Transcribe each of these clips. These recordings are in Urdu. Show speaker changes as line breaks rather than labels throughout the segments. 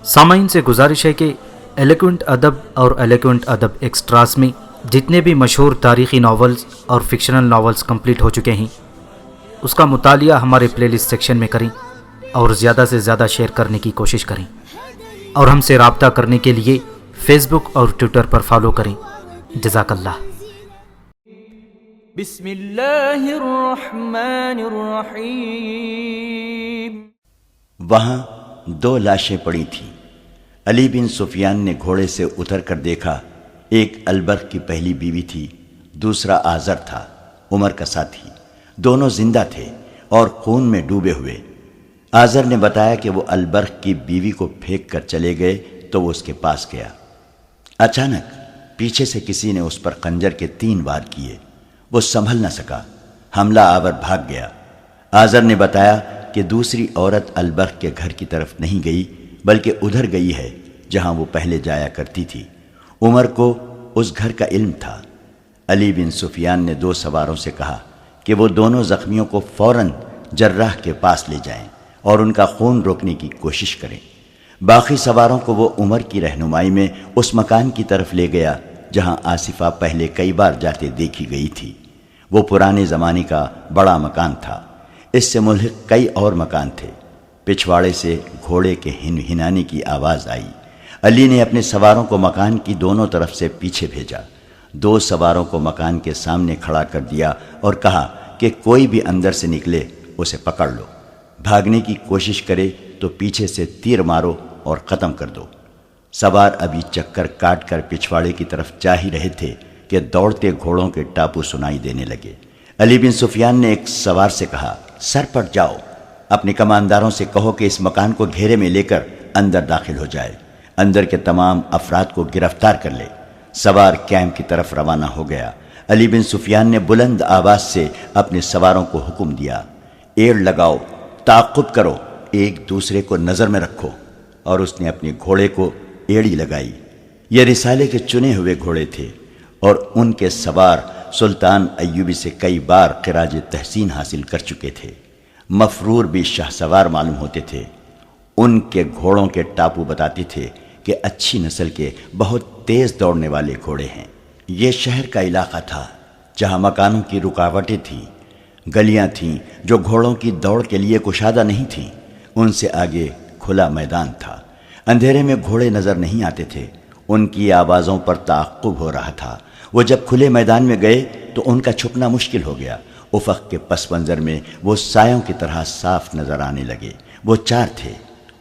سامعین سے گزارش ہے کہ ایلیکوینٹ ادب اور ایلیکوینٹ ادب ایکسٹراز میں جتنے بھی مشہور تاریخی ناولز اور فکشنل ناولز کمپلیٹ ہو چکے ہیں اس کا مطالعہ ہمارے پلے لسٹ سیکشن میں کریں اور زیادہ سے زیادہ شیئر کرنے کی کوشش کریں، اور ہم سے رابطہ کرنے کے لیے فیس بک اور ٹویٹر پر فالو کریں۔ جزاک اللہ۔
بسم اللہ الرحمن الرحیم۔
وہاں دو لاشیں پڑی تھیں۔ علی بن سفیان نے گھوڑے سے اتر کر دیکھا، ایک البرخ کی پہلی بیوی تھی، دوسرا آزر تھا، عمر کا ساتھی۔ دونوں زندہ تھے اور خون میں ڈوبے ہوئے۔ آزر نے بتایا کہ وہ البرخ کی بیوی کو پھینک کر چلے گئے تو وہ اس کے پاس گیا۔ اچانک پیچھے سے کسی نے اس پر خنجر کے 3 وار کیے۔ وہ سنبھل نہ سکا، حملہ آور بھاگ گیا۔ آزر نے بتایا کہ دوسری عورت البرخ کے گھر کی طرف نہیں گئی بلکہ ادھر گئی ہے جہاں وہ پہلے جایا کرتی تھی۔ عمر کو اس گھر کا علم تھا۔ علی بن سفیان نے 2 سواروں سے کہا کہ وہ دونوں زخمیوں کو فوراً جراح کے پاس لے جائیں اور ان کا خون روکنے کی کوشش کریں۔ باقی سواروں کو وہ عمر کی رہنمائی میں اس مکان کی طرف لے گیا جہاں آصفہ پہلے کئی بار جاتے دیکھی گئی تھی۔ وہ پرانے زمانے کا بڑا مکان تھا۔ اس سے ملحق کئی اور مکان تھے۔ پچھواڑے سے گھوڑے کے ہنہنانے کی آواز آئی۔ علی نے اپنے سواروں کو مکان کی دونوں طرف سے پیچھے بھیجا۔ 2 سواروں کو مکان کے سامنے کھڑا کر دیا اور کہا کہ کوئی بھی اندر سے نکلے اسے پکڑ لو، بھاگنے کی کوشش کرے تو پیچھے سے تیر مارو اور ختم کر دو۔ سوار ابھی چکر کاٹ کر پچھواڑے کی طرف جا ہی رہے تھے کہ دوڑتے گھوڑوں کے ٹاپو سنائی دینے لگے۔ علی بن سفیان نے ایک سوار سے کہا، سر پٹ جاؤ، اپنے کمانداروں سے کہو کہ اس مکان کو گھیرے میں لے کر اندر داخل ہو جائے، اندر کے تمام افراد کو گرفتار کر لے۔ سوار کیمپ کی طرف روانہ ہو گیا۔ علی بن سفیان نے بلند آواز سے اپنے سواروں کو حکم دیا، ایڑ لگاؤ، تعاقب کرو، ایک دوسرے کو نظر میں رکھو، اور اس نے اپنے گھوڑے کو ایڑی لگائی۔ یہ رسالے کے چنے ہوئے گھوڑے تھے اور ان کے سوار سلطان ایوبی سے کئی بار خراج تحسین حاصل کر چکے تھے۔ مفرور بھی شاہ سوار معلوم ہوتے تھے۔ ان کے گھوڑوں کے ٹاپو بتاتے تھے کہ اچھی نسل کے بہت تیز دوڑنے والے گھوڑے ہیں۔ یہ شہر کا علاقہ تھا جہاں مکانوں کی رکاوٹیں تھیں، گلیاں تھیں جو گھوڑوں کی دوڑ کے لیے کشادہ نہیں تھیں۔ ان سے آگے کھلا میدان تھا۔ اندھیرے میں گھوڑے نظر نہیں آتے تھے، ان کی آوازوں پر تعاقب ہو رہا تھا۔ وہ جب کھلے میدان میں گئے تو ان کا چھپنا مشکل ہو گیا۔ افق کے پس منظر میں وہ سایوں کی طرح صاف نظر آنے لگے۔ وہ 4 تھے۔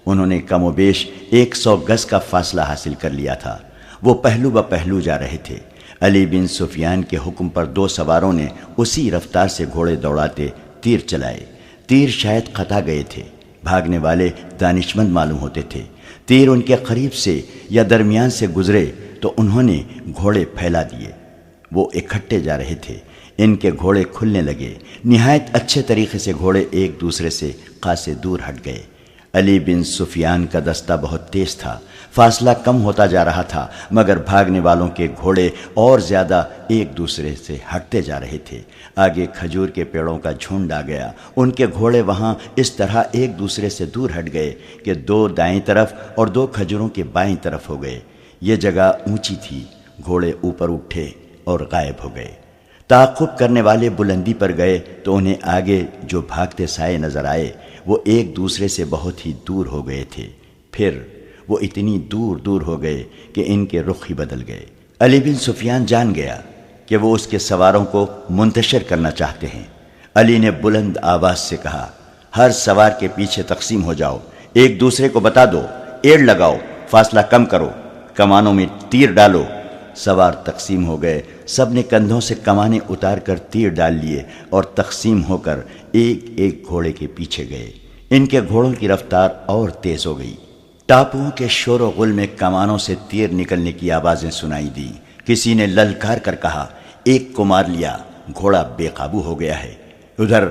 انہوں نے کم و بیش 100 گز کا فاصلہ حاصل کر لیا تھا۔ وہ پہلو بہ پہلو جا رہے تھے۔ علی بن سفیان کے حکم پر 2 سواروں نے اسی رفتار سے گھوڑے دوڑاتے تیر چلائے۔ تیر شاید خطا گئے تھے۔ بھاگنے والے دانشمند معلوم ہوتے تھے۔ تیر ان کے قریب سے یا درمیان سے گزرے تو انہوں نے گھوڑے پھیلا دیے۔ وہ اکٹھے جا رہے تھے۔ ان کے گھوڑے کھلنے لگے۔ نہایت اچھے طریقے سے گھوڑے ایک دوسرے سے خاصے دور ہٹ گئے۔ علی بن سفیان کا دستہ بہت تیز تھا۔ فاصلہ کم ہوتا جا رہا تھا مگر بھاگنے والوں کے گھوڑے اور زیادہ ایک دوسرے سے ہٹتے جا رہے تھے۔ آگے کھجور کے پیڑوں کا جھنڈ آ گیا۔ ان کے گھوڑے وہاں اس طرح ایک دوسرے سے دور ہٹ گئے کہ 2 دائیں طرف اور 2 کھجوروں کے بائیں طرف ہو گئے۔ یہ جگہ اونچی تھی۔ گھوڑے اوپر اٹھے اور غائب ہو گئے۔ تعاقب کرنے والے بلندی پر گئے تو انہیں آگے جو بھاگتے سائے نظر آئے وہ ایک دوسرے سے بہت ہی دور ہو گئے تھے۔ پھر وہ اتنی دور دور ہو گئے کہ ان کے رخ ہی بدل گئے۔ علی بن سفیان جان گیا کہ وہ اس کے سواروں کو منتشر کرنا چاہتے ہیں۔ علی نے بلند آواز سے کہا، ہر سوار کے پیچھے تقسیم ہو جاؤ، ایک دوسرے کو بتا دو، ایڑ لگاؤ، فاصلہ کم کرو، کمانوں میں تیر ڈالو۔ سوار تقسیم ہو گئے۔ سب نے کندھوں سے کمانے اتار کر تیر ڈال لیے اور تقسیم ہو کر ایک ایک گھوڑے کے پیچھے گئے۔ ان کے گھوڑوں کی رفتار اور تیز ہو گئی۔ ٹاپوؤں کے شور و غل میں کمانوں سے تیر نکلنے کی آوازیں سنائی دیں۔ کسی نے للکار کر کہا، ایک کو مار لیا، گھوڑا بے قابو ہو گیا ہے۔ ادھر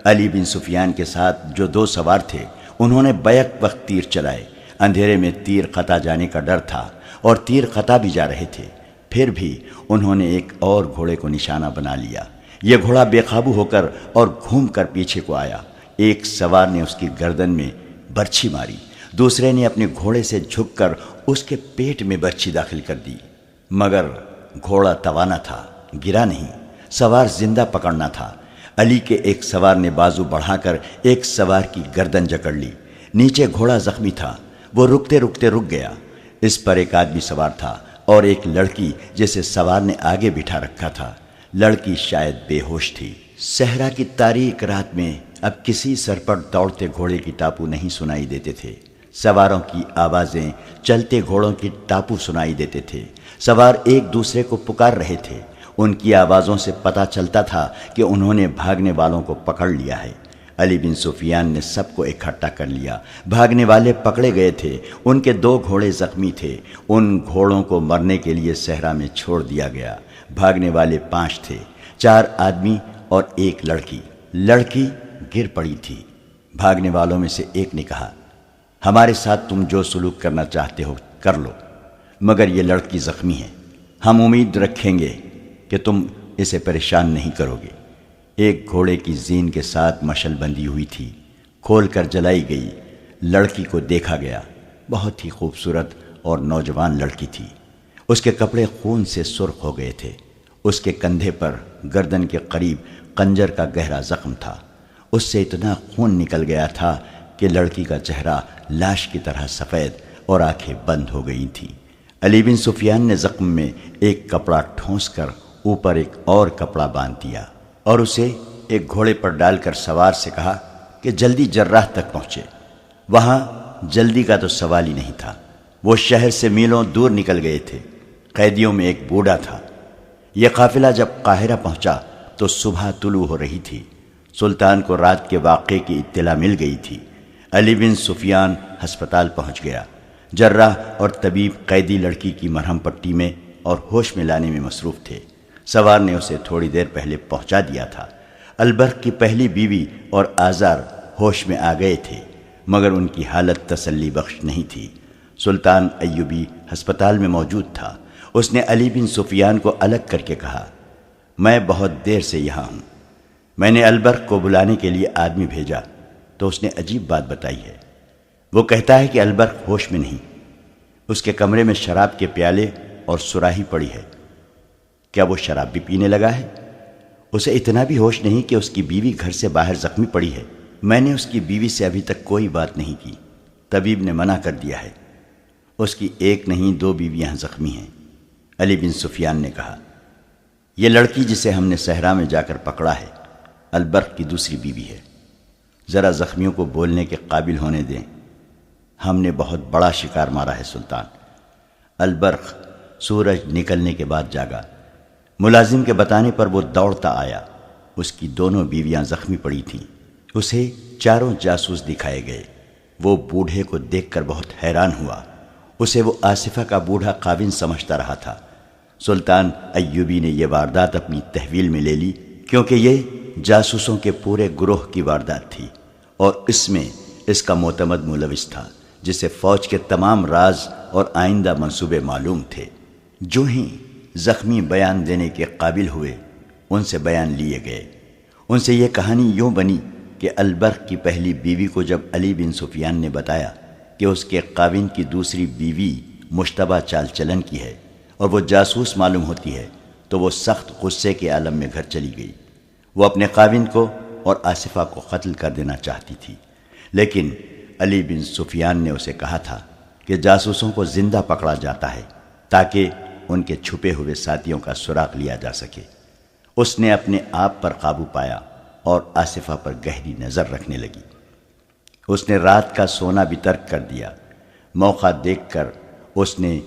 علی بن سفیان کے ساتھ جو 2 سوار تھے انہوں نے بیک وقت تیر چلائے۔ اندھیرے میں تیر خطا جانے کا ڈر تھا اور تیر خطا بھی جا رہے تھے۔ پھر بھی انہوں نے ایک اور گھوڑے کو نشانہ بنا لیا۔ یہ گھوڑا بے قابو ہو کر اور گھوم کر پیچھے کو آیا۔ ایک سوار نے اس کی گردن میں برچھی ماری، دوسرے نے اپنے گھوڑے سے جھک کر اس کے پیٹ میں برچھی داخل کر دی، مگر گھوڑا توانا تھا، گرا نہیں، سوار زندہ پکڑنا تھا۔ علی کے ایک سوار نے بازو بڑھا کر ایک سوار کی گردن جکڑ لی۔ نیچے گھوڑا زخمی تھا، وہ رکتے رکتے رک گیا۔ اس پر ایک آدمی سوار تھا اور ایک لڑکی جسے سوار نے آگے بٹھا رکھا تھا۔ لڑکی شاید بے ہوش تھی۔ صحرا کی تاریک رات میں اب کسی سر پر دوڑتے گھوڑے کی ٹاپو نہیں سنائی دیتے تھے۔ سواروں کی آوازیں چلتے گھوڑوں کی ٹاپو سنائی دیتے تھے۔ سوار ایک دوسرے کو پکار رہے تھے۔ ان کی آوازوں سے پتہ چلتا تھا کہ انہوں نے بھاگنے والوں کو پکڑ لیا ہے۔ علی بن سفیان نے سب کو اکٹھا کر لیا۔ بھاگنے والے پکڑے گئے تھے، ان کے 2 گھوڑے زخمی تھے۔ ان گھوڑوں کو مرنے کے لیے صحرا میں چھوڑ دیا گیا۔ بھاگنے والے 5 تھے، 4 آدمی اور 1 لڑکی۔ لڑکی گر پڑی تھی۔ بھاگنے والوں میں سے ایک نے کہا، ہمارے ساتھ تم جو سلوک کرنا چاہتے ہو کر لو، مگر یہ لڑکی زخمی ہے، ہم امید رکھیں گے کہ تم اسے پریشان نہیں کرو گے۔ ایک گھوڑے کی زین کے ساتھ مشل بندھی ہوئی تھی، کھول کر جلائی گئی۔ لڑکی کو دیکھا گیا، بہت ہی خوبصورت اور نوجوان لڑکی تھی۔ اس کے کپڑے خون سے سرخ ہو گئے تھے۔ اس کے کندھے پر گردن کے قریب خنجر کا گہرا زخم تھا۔ اس سے اتنا خون نکل گیا تھا کہ لڑکی کا چہرہ لاش کی طرح سفید اور آنکھیں بند ہو گئی تھیں۔ علی بن سفیان نے زخم میں ایک کپڑا ٹھونس کر اوپر ایک اور کپڑا باندھ دیا اور اسے ایک گھوڑے پر ڈال کر سوار سے کہا کہ جلدی جراح تک پہنچے۔ وہاں جلدی کا تو سوال ہی نہیں تھا، وہ شہر سے میلوں دور نکل گئے تھے۔ قیدیوں میں ایک بوڑھا تھا۔ یہ قافلہ جب قاہرہ پہنچا تو صبح طلوع ہو رہی تھی۔ سلطان کو رات کے واقعے کی اطلاع مل گئی تھی۔ علی بن سفیان ہسپتال پہنچ گیا۔ جراح اور طبیب قیدی لڑکی کی مرہم پٹی میں اور ہوش میں لانے میں مصروف تھے۔ سوار نے اسے تھوڑی دیر پہلے پہنچا دیا تھا۔ البرق کی پہلی بیوی اور آزار ہوش میں آ گئے تھے، مگر ان کی حالت تسلی بخش نہیں تھی۔ سلطان ایوبی ہسپتال میں موجود تھا۔ اس نے علی بن سفیان کو الگ کر کے کہا، میں بہت دیر سے یہاں ہوں۔ میں نے البرق کو بلانے کے لیے آدمی بھیجا تو اس نے عجیب بات بتائی ہے۔ وہ کہتا ہے کہ البرق ہوش میں نہیں، اس کے کمرے میں شراب کے پیالے اور سراہی پڑی ہے۔ کیا وہ شراب بھی پینے لگا ہے؟ اسے اتنا بھی ہوش نہیں کہ اس کی بیوی گھر سے باہر زخمی پڑی ہے۔ میں نے اس کی بیوی سے ابھی تک کوئی بات نہیں کی، طبیب نے منع کر دیا ہے۔ اس کی 1 نہیں 2 بیویاں زخمی ہیں۔ علی بن سفیان نے کہا، یہ لڑکی جسے ہم نے صحرا میں جا کر پکڑا ہے البرق کی دوسری بیوی ہے۔ ذرا زخمیوں کو بولنے کے قابل ہونے دیں۔ ہم نے بہت بڑا شکار مارا ہے سلطان۔ البرق سورج نکلنے کے بعد جاگا۔ ملازم کے بتانے پر وہ دوڑتا آیا۔ اس کی دونوں بیویاں زخمی پڑی تھیں۔ اسے 4 جاسوس دکھائے گئے۔ وہ بوڑھے کو دیکھ کر بہت حیران ہوا۔ اسے وہ آصفہ کا بوڑھا خاوند سمجھتا رہا تھا۔ سلطان ایوبی نے یہ واردات اپنی تحویل میں لے لی، کیونکہ یہ جاسوسوں کے پورے گروہ کی واردات تھی اور اس میں اس کا معتمد ملوث تھا، جسے فوج کے تمام راز اور آئندہ منصوبے معلوم تھے۔ جو ہی زخمی بیان دینے کے قابل ہوئے، ان سے بیان لیے گئے۔ ان سے یہ کہانی یوں بنی کہ البرق کی پہلی بیوی کو جب علی بن سفیان نے بتایا کہ اس کے خاوند کی دوسری بیوی مشتبہ چال چلن کی ہے اور وہ جاسوس معلوم ہوتی ہے، تو وہ سخت غصے کے عالم میں گھر چلی گئی۔ وہ اپنے خاوند کو اور آصفہ کو قتل کر دینا چاہتی تھی، لیکن علی بن سفیان نے اسے کہا تھا کہ جاسوسوں کو زندہ پکڑا جاتا ہے تاکہ ان کے چھپے ہوئے ساتھیوں کا سراغ لیا جا سکے۔ اس نے اپنے آپ پر قابو پایا اور آصفہ پر گہری نظر رکھنے لگی۔ اس نے رات کا سونا بھی ترک کر دیا۔ موقع دیکھ کر اس نے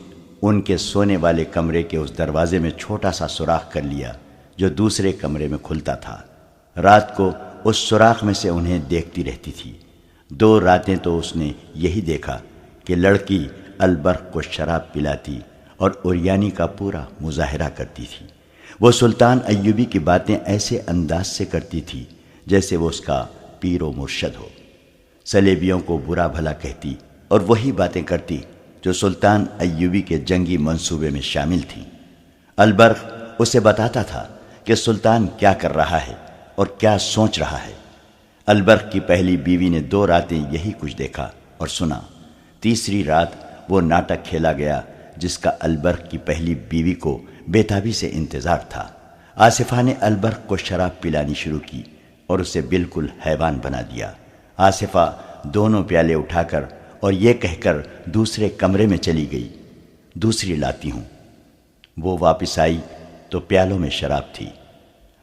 ان کے سونے والے کمرے کے اس دروازے میں چھوٹا سا سوراخ کر لیا جو دوسرے کمرے میں کھلتا تھا۔ رات کو اس سوراخ میں سے انہیں دیکھتی رہتی تھی۔ 2 راتیں تو اس نے یہی دیکھا کہ لڑکی البرق کو شراب پلاتی اور اوریانی کا پورا مظاہرہ کرتی تھی۔ وہ سلطان ایوبی کی باتیں ایسے انداز سے کرتی تھی جیسے وہ اس کا پیر و مرشد ہو۔ سلیبیوں کو برا بھلا کہتی اور وہی باتیں کرتی جو سلطان ایوبی کے جنگی منصوبے میں شامل تھیں۔ البرق اسے بتاتا تھا کہ سلطان کیا کر رہا ہے اور کیا سوچ رہا ہے۔ البرق کی پہلی بیوی نے 2 راتیں یہی کچھ دیکھا اور سنا۔ تیسری رات وہ ناٹک کھیلا گیا جس کا البرق کی پہلی بیوی کو بےتابی سے انتظار تھا۔ آصفہ نے البرق کو شراب پلانی شروع کی اور اسے بالکل حیوان بنا دیا۔ آصفہ دونوں پیالے اٹھا کر اور یہ کہہ کر دوسرے کمرے میں چلی گئی، دوسری لاتی ہوں۔ وہ واپس آئی تو پیالوں میں شراب تھی۔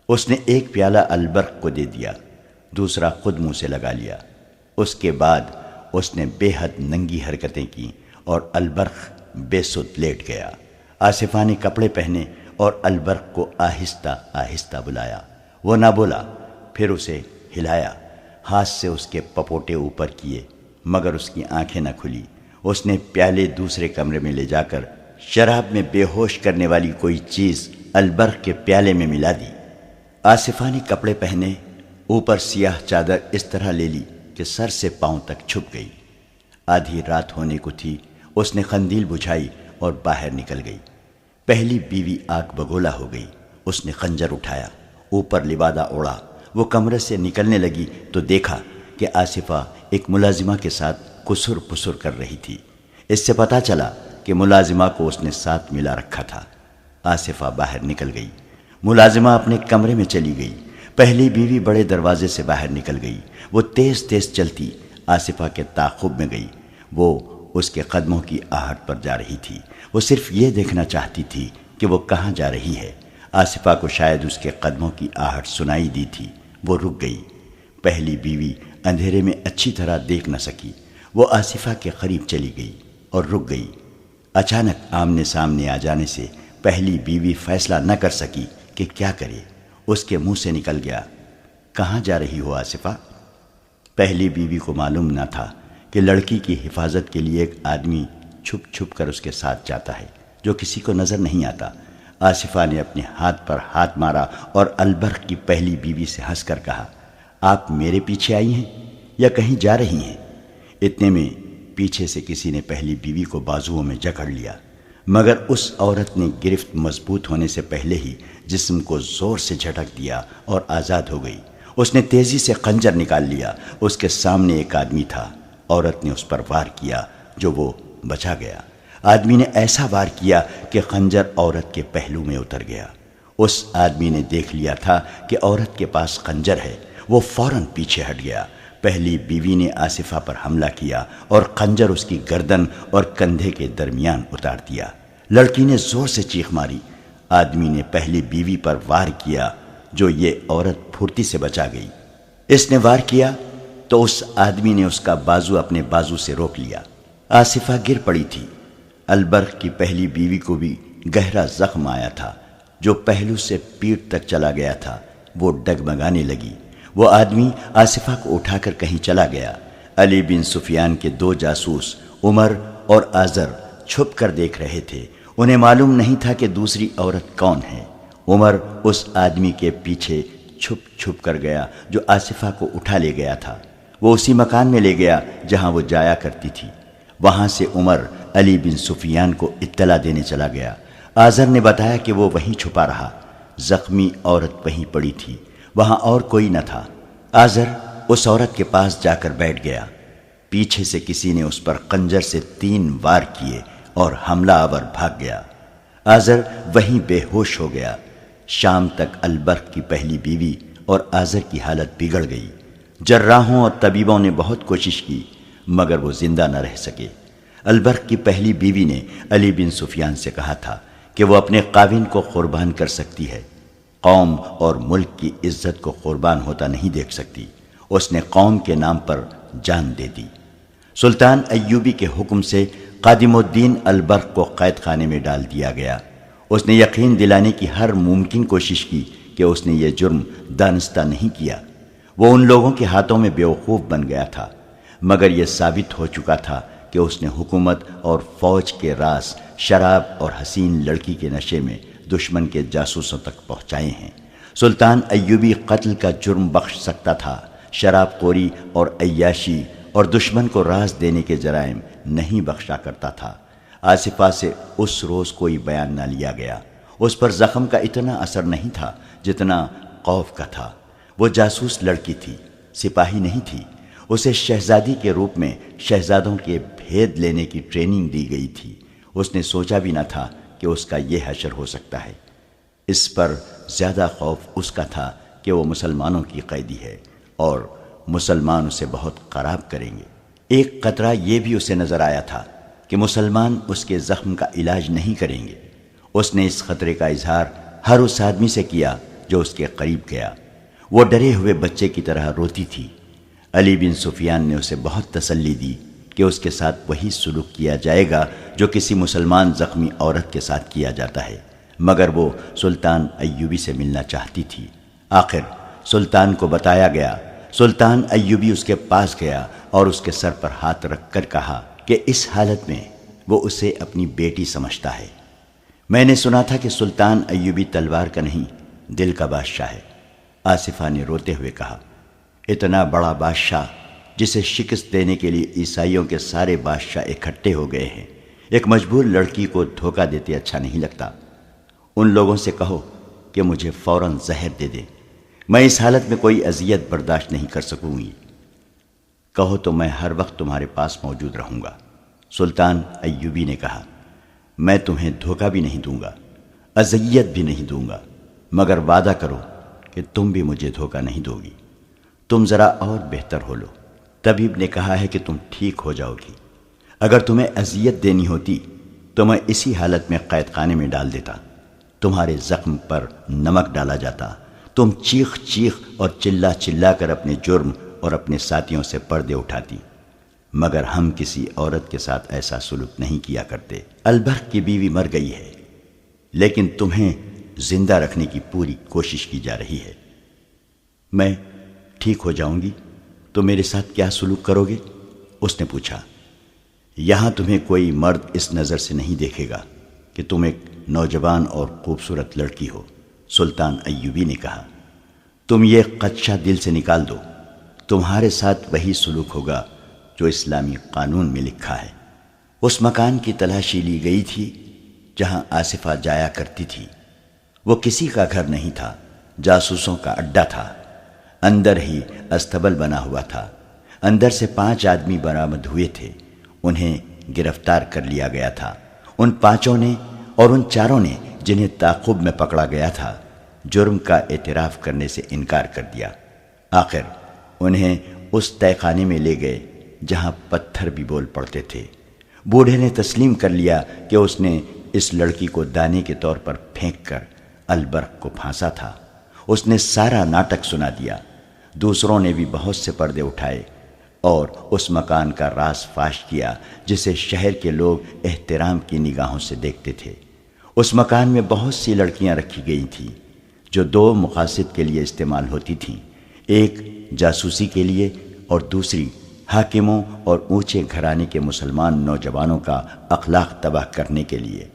اس نے ایک پیالہ البرق کو دے دیا، دوسرا خود منہ سے لگا لیا۔ اس کے بعد اس نے بے حد ننگی حرکتیں کی اور البرق بے سد لیٹ گیا۔ آصفہ نے کپڑے پہنے اور البرق کو آہستہ آہستہ بلایا۔ وہ نہ بولا، پھر اسے ہلایا، ہاتھ سے اس کے پپوٹے اوپر کیے، مگر اس کی آنکھیں نہ کھلی۔ اس نے پیالے دوسرے کمرے میں لے جا کر شراب میں بے ہوش کرنے والی کوئی چیز البرق کے پیالے میں ملا دی۔ آصفہ نے کپڑے پہنے، اوپر سیاہ چادر اس طرح لے لی کہ سر سے پاؤں تک چھپ گئی۔ آدھی رات ہونے کو تھی، اس نے قندیل بجھائی اور باہر نکل گئی۔ پہلی بیوی آگ بگولا ہو گئی۔ اس نے خنجر اٹھایا، اوپر لبادہ اوڑھا۔ وہ کمرے سے نکلنے لگی تو دیکھا کہ آصفہ ایک ملازمہ کے ساتھ کسر پسر کر رہی تھی۔ اس سے پتہ چلا کہ ملازمہ کو اس نے ساتھ ملا رکھا تھا۔ آصفہ باہر نکل گئی۔ ملازمہ اپنے کمرے میں چلی گئی۔ پہلی بیوی بڑے دروازے سے باہر نکل گئی۔ وہ تیز تیز چلتی آصفہ کے تعاقب میں گئی۔ وہ اس کے قدموں کی آہٹ پر جا رہی تھی۔ وہ صرف یہ دیکھنا چاہتی تھی کہ وہ کہاں جا رہی ہے۔ آصفہ کو شاید اس کے قدموں کی آہٹ سنائی دی تھی۔ وہ رک گئی۔ پہلی بیوی اندھیرے میں اچھی طرح دیکھ نہ سکی۔ وہ آصفہ کے قریب چلی گئی اور رک گئی۔ اچانک آمنے سامنے آ جانے سے پہلی بیوی فیصلہ نہ کر سکی کہ کیا کرے۔ اس کے منہ سے نکل گیا، کہاں جا رہی ہو آصفہ؟ پہلی بیوی کو معلوم نہ تھا کہ لڑکی کی حفاظت کے لیے ایک آدمی چھپ چھپ کر اس کے ساتھ جاتا ہے جو کسی کو نظر نہیں آتا۔ آصفہ نے اپنے ہاتھ پر ہاتھ مارا اور البرق کی پہلی بیوی سے ہنس کر کہا، آپ میرے پیچھے آئی ہیں یا کہیں جا رہی ہیں؟ اتنے میں پیچھے سے کسی نے پہلی بیوی کو بازوؤں میں جکڑ لیا، مگر اس عورت نے گرفت مضبوط ہونے سے پہلے ہی جسم کو زور سے جھٹک دیا اور آزاد ہو گئی۔ اس نے تیزی سے خنجر نکال لیا۔ اس کے سامنے ایک آدمی تھا۔ عورت نے اس پر وار کیا جو وہ بچا گیا۔ آدمی نے ایسا وار کیا کہ خنجر عورت کے پہلو میں اتر گیا۔ اس آدمی نے دیکھ لیا تھا کہ عورت کے پاس خنجر ہے۔ وہ فوراً پیچھے ہٹ گیا۔ پہلی بیوی نے آصفہ پر حملہ کیا اور خنجر اس کی گردن اور کندھے کے درمیان اتار دیا۔ لڑکی نے زور سے چیخ ماری۔ آدمی نے پہلی بیوی پر وار کیا جو یہ عورت پھرتی سے بچا گئی۔ اس نے وار کیا تو اس آدمی نے اس کا بازو اپنے بازو سے روک لیا۔ آصفہ گر پڑی تھی۔ البرق کی پہلی بیوی کو بھی گہرا زخم آیا تھا جو پہلو سے پیٹھ تک چلا گیا تھا۔ وہ ڈگمگانے لگی۔ وہ آدمی آصفہ کو اٹھا کر کہیں چلا گیا۔ علی بن سفیان کے دو جاسوس عمر اور آذر چھپ کر دیکھ رہے تھے۔ انہیں معلوم نہیں تھا کہ دوسری عورت کون ہے۔ عمر اس آدمی کے پیچھے چھپ چھپ کر گیا جو آصفہ کو اٹھا لے گیا تھا۔ وہ اسی مکان میں لے گیا جہاں وہ جایا کرتی تھی۔ وہاں سے عمر علی بن سفیان کو اطلاع دینے چلا گیا۔ آذر نے بتایا کہ وہ وہیں چھپا رہا۔ زخمی عورت وہیں پڑی تھی، وہاں اور کوئی نہ تھا۔ آذر اس عورت کے پاس جا کر بیٹھ گیا۔ پیچھے سے کسی نے اس پر خنجر سے 3 وار کیے اور حملہ آور بھاگ گیا۔ آذر وہیں بے ہوش ہو گیا۔ شام تک البرق کی پہلی بیوی اور آذر کی حالت بگڑ گئی۔ جراحوں اور طبیبوں نے بہت کوشش کی مگر وہ زندہ نہ رہ سکے۔ البرق کی پہلی بیوی نے علی بن سفیان سے کہا تھا کہ وہ اپنے خاوند کو قربان کر سکتی ہے، قوم اور ملک کی عزت کو قربان ہوتا نہیں دیکھ سکتی۔ اس نے قوم کے نام پر جان دے دی۔ سلطان ایوبی کے حکم سے قادم الدین البرق کو قید خانے میں ڈال دیا گیا۔ اس نے یقین دلانے کی ہر ممکن کوشش کی کہ اس نے یہ جرم دانستہ نہیں کیا۔ وہ ان لوگوں کے ہاتھوں میں بیوقوف بن گیا تھا، مگر یہ ثابت ہو چکا تھا کہ اس نے حکومت اور فوج کے راز شراب اور حسین لڑکی کے نشے میں دشمن کے جاسوسوں تک پہنچائے ہیں۔ سلطان ایوبی قتل کا جرم بخش سکتا تھا، شراب خوری اور عیاشی اور دشمن کو راز دینے کے جرائم نہیں بخشا کرتا تھا۔ آصفہ سے اس روز کوئی بیان نہ لیا گیا۔ اس پر زخم کا اتنا اثر نہیں تھا جتنا خوف کا تھا۔ وہ جاسوس لڑکی تھی، سپاہی نہیں تھی۔ اسے شہزادی کے روپ میں شہزادوں کے بھید لینے کی ٹریننگ دی گئی تھی، اس نے سوچا بھی نہ تھا کہ اس کا یہ حشر ہو سکتا ہے۔ اس پر زیادہ خوف اس کا تھا کہ وہ مسلمانوں کی قیدی ہے اور مسلمان اسے بہت خراب کریں گے۔ ایک قطرہ یہ بھی اسے نظر آیا تھا کہ مسلمان اس کے زخم کا علاج نہیں کریں گے۔ اس نے اس خطرے کا اظہار ہر اس آدمی سے کیا جو اس کے قریب گیا۔ وہ ڈرے ہوئے بچے کی طرح روتی تھی۔ علی بن سفیان نے اسے بہت تسلی دی کہ اس کے ساتھ وہی سلوک کیا جائے گا جو کسی مسلمان زخمی عورت کے ساتھ کیا جاتا ہے، مگر وہ سلطان ایوبی سے ملنا چاہتی تھی۔ آخر سلطان کو بتایا گیا۔ سلطان ایوبی اس کے پاس گیا اور اس کے سر پر ہاتھ رکھ کر کہا کہ اس حالت میں وہ اسے اپنی بیٹی سمجھتا ہے۔ میں نے سنا تھا کہ سلطان ایوبی تلوار کا نہیں، دل کا بادشاہ ہے۔ آصفہ نے روتے ہوئے کہا، اتنا بڑا بادشاہ جسے شکست دینے کے لیے عیسائیوں کے سارے بادشاہ اکٹھے ہو گئے ہیں، ایک مجبور لڑکی کو دھوکہ دیتے اچھا نہیں لگتا۔ ان لوگوں سے کہو کہ مجھے فوراً زہر دے دیں، میں اس حالت میں کوئی اذیت برداشت نہیں کر سکوں گی۔ کہو تو میں ہر وقت تمہارے پاس موجود رہوں گا۔ سلطان ایوبی نے کہا، میں تمہیں دھوکہ بھی نہیں دوں گا، اذیت بھی نہیں دوں گا، مگر وعدہ کرو کہ تم بھی مجھے دھوکہ نہیں دو گی۔ تم ذرا اور بہتر ہو لو۔ طبیب نے کہا ہے کہ تم ٹھیک ہو جاؤ گی۔ اگر تمہیں اذیت دینی ہوتی تو میں اسی حالت میں قید خانے میں ڈال دیتا، تمہارے زخم پر نمک ڈالا جاتا، تم چیخ چیخ اور چلا چلا کر اپنے جرم اور اپنے ساتھیوں سے پردے اٹھاتی، مگر ہم کسی عورت کے ساتھ ایسا سلوک نہیں کیا کرتے۔ البرق کی بیوی مر گئی ہے، لیکن تمہیں زندہ رکھنے کی پوری کوشش کی جا رہی ہے۔ میں ٹھیک ہو جاؤں گی تو میرے ساتھ کیا سلوک کرو گے؟ اس نے پوچھا۔ یہاں تمہیں کوئی مرد اس نظر سے نہیں دیکھے گا کہ تم ایک نوجوان اور خوبصورت لڑکی ہو۔ سلطان ایوبی نے کہا، تم یہ خدشہ دل سے نکال دو، تمہارے ساتھ وہی سلوک ہوگا جو اسلامی قانون میں لکھا ہے۔ اس مکان کی تلاشی لی گئی تھی جہاں آصفہ جایا کرتی تھی۔ وہ کسی کا گھر نہیں تھا، جاسوسوں کا اڈا تھا۔ اندر ہی استبل بنا ہوا تھا۔ اندر سے 5 آدمی برآمد ہوئے تھے، انہیں گرفتار کر لیا گیا تھا۔ ان 5 نے اور ان 4 نے جنہیں تعاقب میں پکڑا گیا تھا، جرم کا اعتراف کرنے سے انکار کر دیا۔ آخر انہیں اس تہہ خانے میں لے گئے جہاں پتھر بھی بول پڑتے تھے۔ بوڑھے نے تسلیم کر لیا کہ اس نے اس لڑکی کو دانے کے طور پر پھینک کر البرق کو پھانسا تھا۔ اس نے سارا ناٹک سنا دیا۔ دوسروں نے بھی بہت سے پردے اٹھائے اور اس مکان کا راز فاش کیا جسے شہر کے لوگ احترام کی نگاہوں سے دیکھتے تھے۔ اس مکان میں بہت سی لڑکیاں رکھی گئی تھیں جو 2 مقاصد کے لیے استعمال ہوتی تھیں، ایک جاسوسی کے لیے اور دوسری حاکموں اور اونچے گھرانے کے مسلمان نوجوانوں کا اخلاق تباہ کرنے کے لیے۔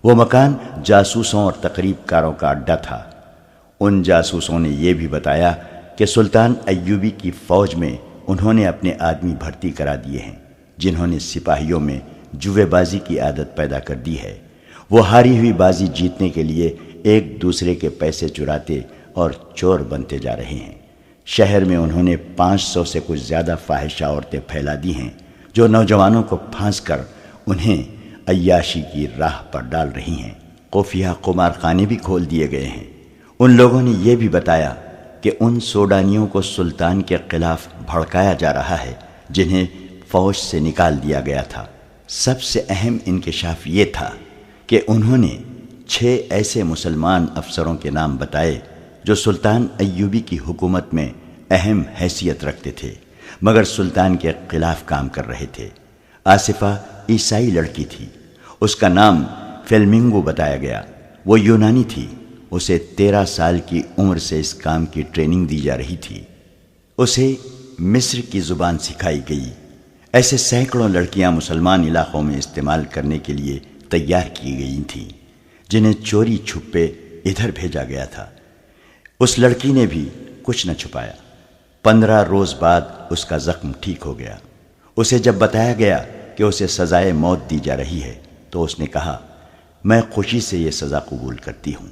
وہ مکان جاسوسوں اور تقریب کاروں کا اڈا تھا۔ ان جاسوسوں نے یہ بھی بتایا کہ سلطان ایوبی کی فوج میں انہوں نے اپنے آدمی بھرتی کرا دیے ہیں جنہوں نے سپاہیوں میں جوے بازی کی عادت پیدا کر دی ہے۔ وہ ہاری ہوئی بازی جیتنے کے لیے ایک دوسرے کے پیسے چراتے اور چور بنتے جا رہے ہیں۔ شہر میں انہوں نے 500 سے کچھ زیادہ فاحشہ عورتیں پھیلا دی ہیں جو نوجوانوں کو پھانس کر انہیں عیاشی کی راہ پر ڈال رہی ہیں۔ خفیہ قمار خانے بھی کھول دیے گئے ہیں۔ ان لوگوں نے یہ بھی بتایا کہ ان سوڈانیوں کو سلطان کے خلاف بھڑکایا جا رہا ہے جنہیں فوج سے نکال دیا گیا تھا۔ سب سے اہم انکشاف یہ تھا کہ انہوں نے 6 ایسے مسلمان افسروں کے نام بتائے جو سلطان ایوبی کی حکومت میں اہم حیثیت رکھتے تھے مگر سلطان کے خلاف کام کر رہے تھے۔ آصفہ عیسائی لڑکی تھی، اس کا نام فلیمنگو بتایا گیا۔ وہ یونانی تھی، اسے 13 سال کی عمر سے اس کام کی ٹریننگ دی جا رہی تھی۔ اسے مصر کی زبان سکھائی گئی۔ ایسے سینکڑوں لڑکیاں مسلمان علاقوں میں استعمال کرنے کے لیے تیار کی گئی تھیں جنہیں چوری چھپے ادھر بھیجا گیا تھا۔ اس لڑکی نے بھی کچھ نہ چھپایا۔ 15 روز بعد اس کا زخم ٹھیک ہو گیا۔ اسے جب بتایا گیا کہ اسے سزائے موت دی جا رہی ہے تو اس نے کہا، میں خوشی سے یہ سزا قبول کرتی ہوں۔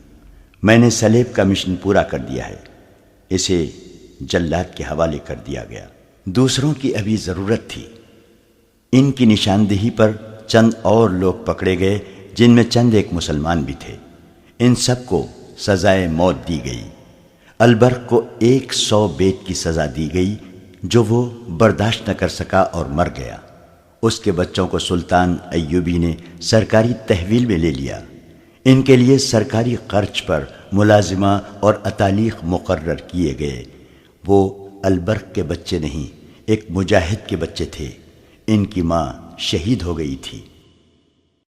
میں نے سلیب کا مشن پورا کر دیا ہے۔ اسے جلاد کے حوالے کر دیا گیا۔ دوسروں کی ابھی ضرورت تھی، ان کی نشاندہی پر چند اور لوگ پکڑے گئے جن میں چند ایک مسلمان بھی تھے۔ ان سب کو سزائے موت دی گئی۔ البرق کو 100 بیت کی سزا دی گئی جو وہ برداشت نہ کر سکا اور مر گیا۔ اس کے بچوں کو سلطان ایوبی نے سرکاری تحویل میں لے لیا۔ ان کے لیے سرکاری خرچ پر ملازمہ اور اتالیق مقرر کیے گئے۔ وہ البرق کے بچے نہیں، ایک مجاہد کے بچے تھے۔ ان کی ماں شہید ہو گئی تھی۔